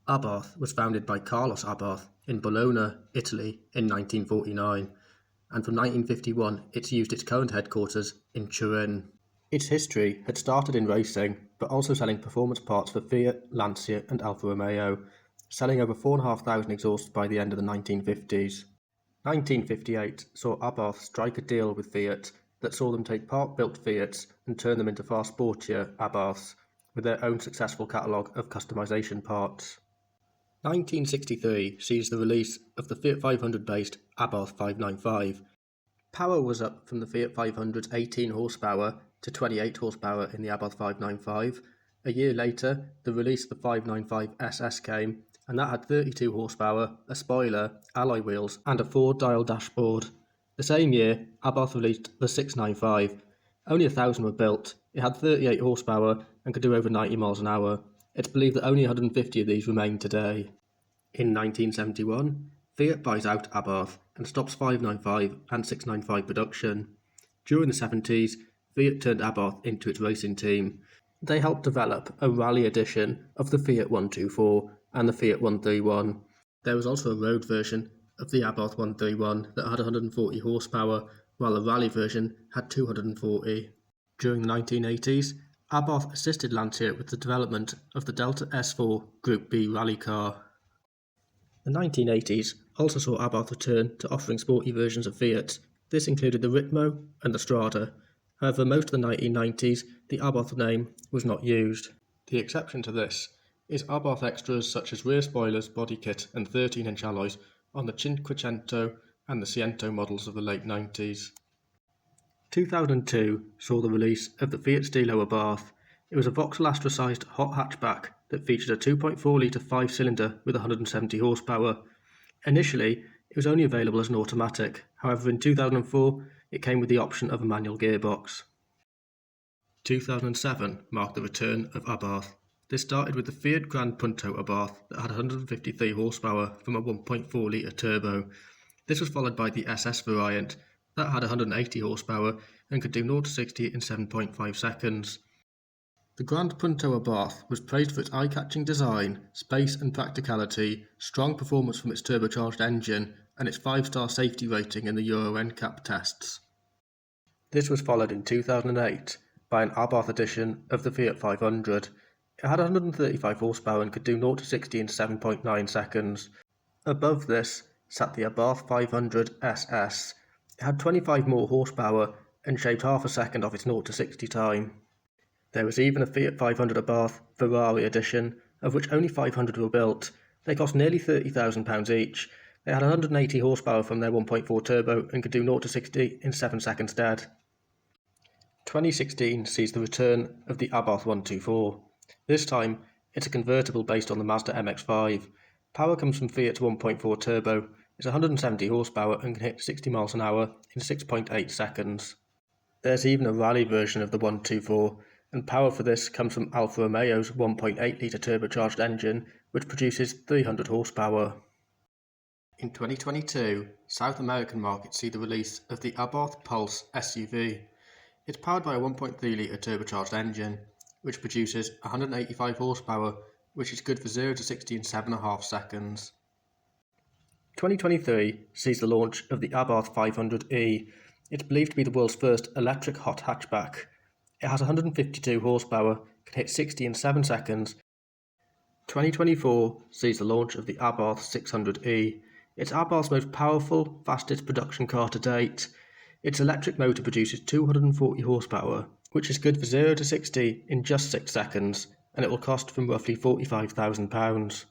Abarth was founded by Carlos Abarth in Bologna, Italy in 1949, and from 1951 it's used its current headquarters in Turin. Its history had started in racing, but also selling performance parts for Fiat, Lancia and Alfa Romeo, selling over 4,500 exhausts by the end of the 1950s. 1958 saw Abarth strike a deal with Fiat that saw them take part-built Fiats and turn them into far sportier Abarths, with their own successful catalogue of customization parts. 1963 sees the release of the Fiat 500-based Abarth 595. Power was up from the Fiat 500's 18 horsepower to 28 horsepower in the Abarth 595. A year later, the release of the 595 SS came, and that had 32 horsepower, a spoiler, alloy wheels, and a Ford-dial dashboard. The same year, Abarth released the 695. Only 1,000 were built. It had 38 horsepower and could do over 90 miles an hour. It's believed that only 150 of these remain today. In 1971, Fiat buys out Abarth and stops 595 and 695 production. During the 70s, Fiat turned Abarth into its racing team. They helped develop a rally edition of the Fiat 124 and the Fiat 131. There was also a road version of the Abarth 131 that had 140 horsepower, while the rally version had 240. During the 1980s, Abarth assisted Lancia with the development of the Delta S4 Group B rally car. The 1980s also saw Abarth return to offering sporty versions of Fiat. This included the Ritmo and the Strada. However, most of the 1990s, the Abarth name was not used. The exception to this is Abarth extras such as rear spoilers, body kit and 13-inch alloys on the Cinquecento and the Ciento models of the late 90s. 2002 saw the release of the Fiat Stilo Abarth. It was a Vauxhall Astra-sized hot hatchback that featured a 2.4-litre 5-cylinder with 170 horsepower. Initially, it was only available as an automatic. However, in 2004, it came with the option of a manual gearbox. 2007 marked the return of Abarth. This started with the Fiat Gran Punto Abarth that had 153 horsepower from a 1.4-litre turbo. This was followed by the SS variant that had 180 horsepower and could do 0 to 60 in 7.5 seconds. The Grand Punto Abarth was praised for its eye-catching design, space and practicality, strong performance from its turbocharged engine, and its 5-star safety rating in the Euro NCAP tests. This was followed in 2008 by an Abarth edition of the Fiat 500. It had 135 horsepower and could do 0 to 60 in 7.9 seconds. Above this sat the Abarth 500 SS. It had 25 more horsepower and shaved half a second off its 0 to 60 time. There was even a Fiat 500 Abarth Ferrari edition, of which only 500 were built. They cost nearly £30,000 each. They had 180 horsepower from their 1.4 turbo and could do 0 to 60 in 7 seconds dead. 2016 sees the return of the Abarth 124. This time, it's a convertible based on the Mazda MX-5. Power comes from Fiat's 1.4 turbo. It's 170 horsepower and can hit 60 miles an hour in 6.8 seconds. There's even a rally version of the 124, and power for this comes from Alfa Romeo's 1.8-litre turbocharged engine, which produces 300 horsepower. In 2022, South American markets see the release of the Abarth Pulse SUV. It's powered by a 1.3-litre turbocharged engine, which produces 185 horsepower, which is good for 0 to 60 in 7.5 seconds. 2023 sees the launch of the Abarth 500e. It's believed to be the world's first electric hot hatchback. It has 152 horsepower, can hit 60 in 7 seconds. 2024 sees the launch of the Abarth 600e. It's Abarth's most powerful, fastest production car to date. Its electric motor produces 240 horsepower, which is good for 0 to 60 in just 6 seconds, and it will cost from roughly £45,000.